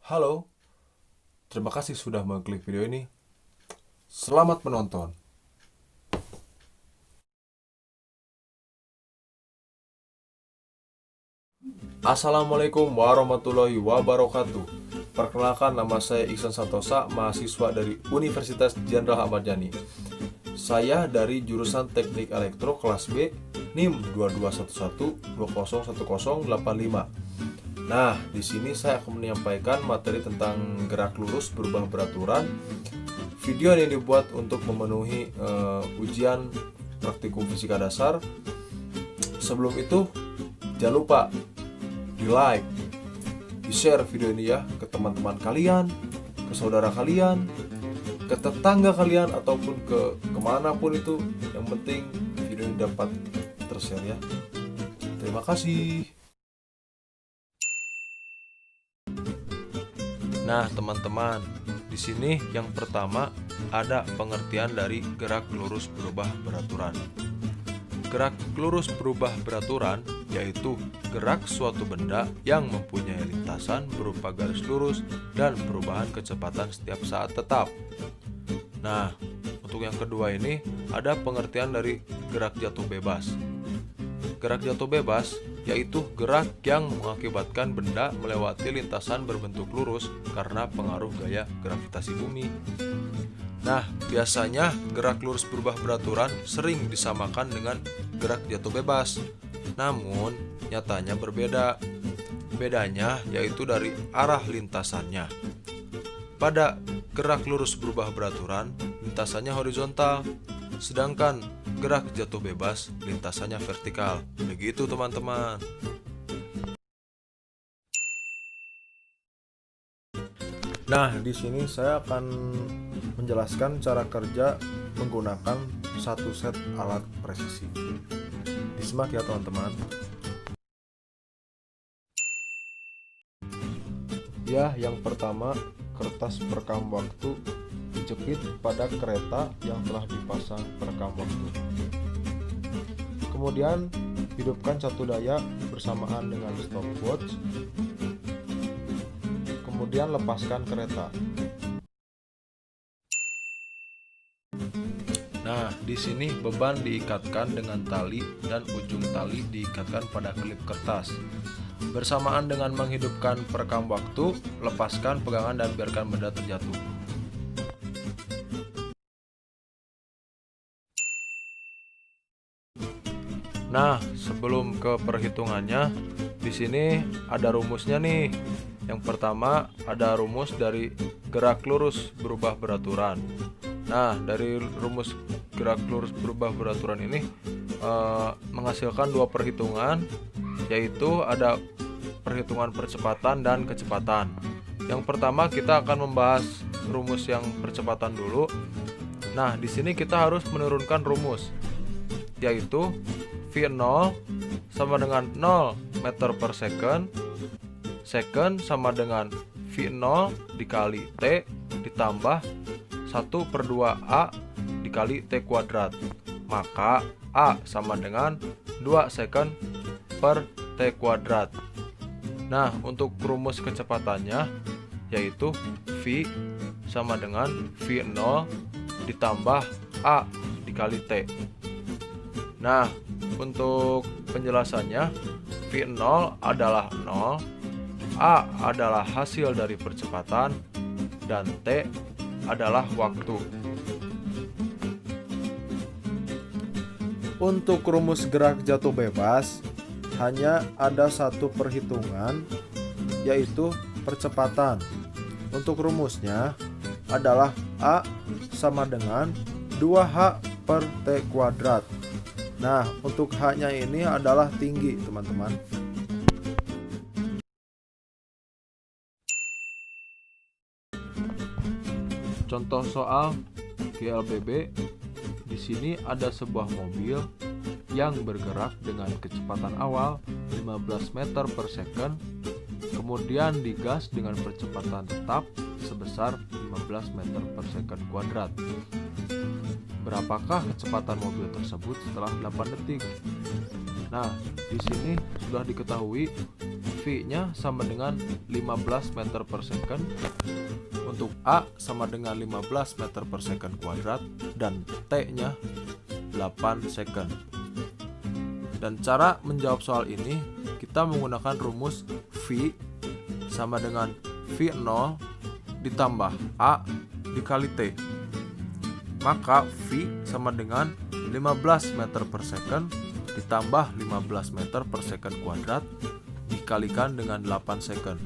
Halo, terima kasih sudah mengklik video ini. Selamat menonton. Assalamualaikum warahmatullahi wabarakatuh. Perkenalkan, nama saya Iksan Santosa, mahasiswa dari Universitas Jenderal Ahmad Yani. Saya dari jurusan Teknik Elektro kelas B, NIM 2211201085. Nah, di sini saya akan menyampaikan materi tentang gerak lurus berubah beraturan. Video ini dibuat untuk memenuhi ujian praktikum fisika dasar. Sebelum itu, jangan lupa di like, di share video ini ya ke teman-teman kalian, ke saudara kalian, ke tetangga kalian, ataupun ke kemanapun itu. Yang penting video ini dapat tershare ya. Terima kasih. Nah teman-teman, di sini yang pertama ada pengertian dari gerak lurus berubah beraturan. Gerak lurus berubah beraturan yaitu gerak suatu benda yang mempunyai lintasan berupa garis lurus dan perubahan kecepatan setiap saat tetap. Nah, untuk yang kedua ini ada pengertian dari gerak jatuh bebas. Gerak jatuh bebas yaitu gerak yang mengakibatkan benda melewati lintasan berbentuk lurus karena pengaruh gaya gravitasi bumi. Nah, biasanya gerak lurus berubah beraturan sering disamakan dengan gerak jatuh bebas. Namun, nyatanya berbeda. Bedanya yaitu dari arah lintasannya. Pada gerak lurus berubah beraturan, lintasannya horizontal, sedangkan gerak jatuh bebas lintasannya vertikal. Begitu teman-teman. Nah, di sini saya akan menjelaskan cara kerja menggunakan satu set alat presisi. Disimak ya teman-teman. Ya, yang pertama, kertas perekam waktu dijepit pada kereta yang telah dipasang perekam waktu. Kemudian, hidupkan satu daya bersamaan dengan stopwatch. Kemudian lepaskan kereta. Nah, di sini beban diikatkan dengan tali dan ujung tali diikatkan pada klip kertas. Bersamaan dengan menghidupkan perekam waktu, lepaskan pegangan dan biarkan benda terjatuh. Nah, sebelum ke perhitungannya, di sini ada rumusnya nih. Yang pertama ada rumus dari gerak lurus berubah beraturan. Nah, dari rumus gerak lurus berubah beraturan ini menghasilkan dua perhitungan, yaitu ada perhitungan percepatan dan kecepatan. Yang pertama kita akan membahas rumus yang percepatan dulu. Nah, di sini kita harus menurunkan rumus, yaitu V0 sama dengan 0 meter per second. Second sama dengan V0 dikali T ditambah 1/2A dikali T kuadrat. Maka A sama dengan 2 second per T kuadrat. Nah, untuk rumus kecepatannya yaitu V sama dengan V0 ditambah A dikali T. Nah, untuk penjelasannya, V0 adalah 0, A adalah hasil dari percepatan, dan T adalah waktu. Untuk rumus gerak jatuh bebas, hanya ada satu perhitungan, yaitu percepatan. Untuk rumusnya adalah A sama dengan 2H per T kuadrat. Nah, untuk H-nya ini adalah tinggi, teman-teman. Contoh soal GLBB. Di sini ada sebuah mobil yang bergerak dengan kecepatan awal 15 meter per second, kemudian digas dengan percepatan tetap sebesar 15 meter per second kuadrat. Berapakah kecepatan mobil tersebut setelah 8 detik? Nah, di sini sudah diketahui V-nya sama dengan 15 meter per second. Untuk A sama dengan 15 meter per second kuadrat dan T-nya 8 second. Dan cara menjawab soal ini, kita menggunakan rumus V sama dengan V0 ditambah A dikali T. Maka V sama dengan 15 meter per second ditambah 15 meter per second kuadrat dikalikan dengan 8 second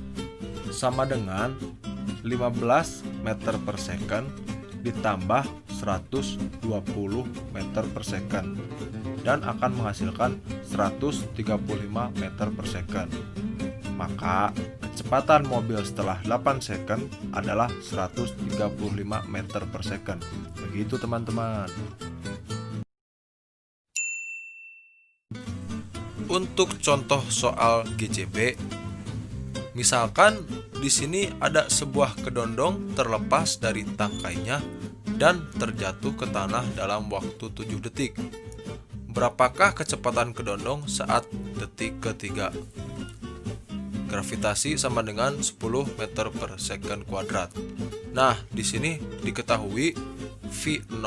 sama dengan 15 meter per second ditambah 120 meter per second dan akan menghasilkan 135 meter per second. Maka kecepatan mobil setelah 8 second adalah 135 meter per second. Begitu teman-teman. Untuk contoh soal GCB, misalkan di sini ada sebuah kedondong terlepas dari tangkainya dan terjatuh ke tanah dalam waktu 7 detik. Berapakah kecepatan kedondong saat detik ketiga? Gravitasi sama dengan 10 meter per second kuadrat. Nah, di sini diketahui V0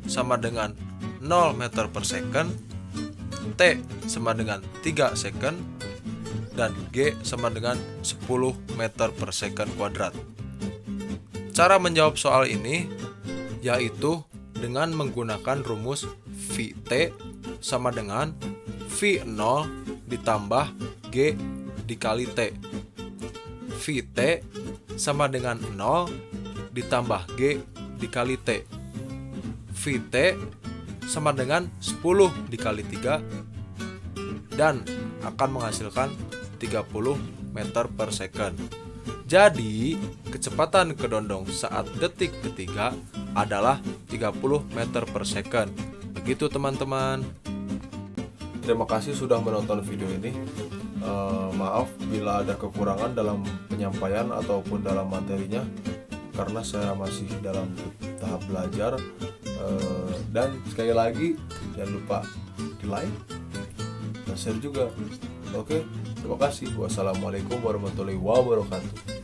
sama dengan 0 meter per second, T sama dengan 3 second, dan G sama dengan 10 meter per second kuadrat. Cara menjawab soal ini yaitu dengan menggunakan rumus VT sama dengan V0 ditambah G dikali T. VT sama dengan 0 ditambah G dikali T. VT sama dengan 10 dikali 3 dan akan menghasilkan 30 meter per second. Jadi, kecepatan kedondong saat detik ketiga adalah 30 meter per second. Begitu teman-teman. Terima kasih sudah menonton video ini. Maaf bila ada kekurangan dalam penyampaian ataupun dalam materinya, karena saya masih dalam tahap belajar. Dan sekali lagi jangan lupa di like dan share juga. Oke, terima kasih. Wassalamualaikum warahmatullahi wabarakatuh.